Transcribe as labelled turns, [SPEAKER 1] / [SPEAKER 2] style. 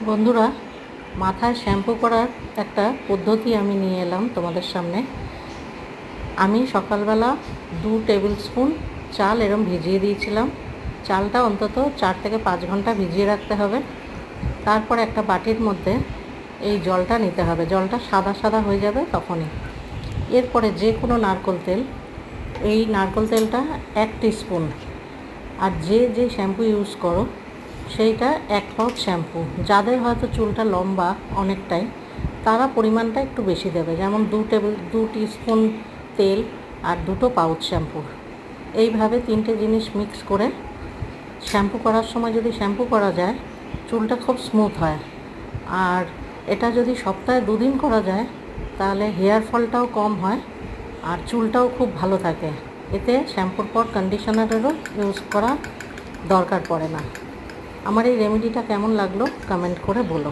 [SPEAKER 1] বন্ধুরা, মাথায় শ্যাম্পু করার একটা পদ্ধতি আমি নিয়ে এলাম তোমাদের সামনে। আমি সকালবেলা 2 টেবিল স্পুন চাল এরম ভিজিয়ে দিয়েছিলাম। চালটা অন্তত 4 থেকে 5 ঘন্টা ভিজিয়ে রাখতে হবে। তারপর একটা বাটির মধ্যে এই জলটা নিতে হবে। জলটা সাদা সাদা হয়ে যাবে তখনই। এরপরে যে কোনো নারকেল তেল, এই নারকেল তেলটা 1 টিস্পুন। আর যে শ্যাম্পু ইউজ করো সেইটা 1 পাউচ শ্যাম্পু। যাদের হয়তো চুলটা লম্বা অনেকটাই, তারা পরিমাণটা একটু বেশি দেবে, যেমন 2 টিস্পুন তেল আর 2 পাউচ শ্যাম্পু। এইভাবে 3টে জিনিস মিক্স করে শ্যাম্পু করার সময় যদি শ্যাম্পু করা যায়, চুলটা খুব স্মুথ হয়। আর এটা যদি সপ্তাহে 2 দিন করা যায়, তাহলে হেয়ার ফলটাও কম হয় আর চুলটাও খুব ভালো থাকে। এতে শ্যাম্পুর পর কন্ডিশনারেরও ইউজ করা দরকার পড়ে না। আমার এই রেমেডিটা কেমন লাগলো কমেন্ট করে বলো।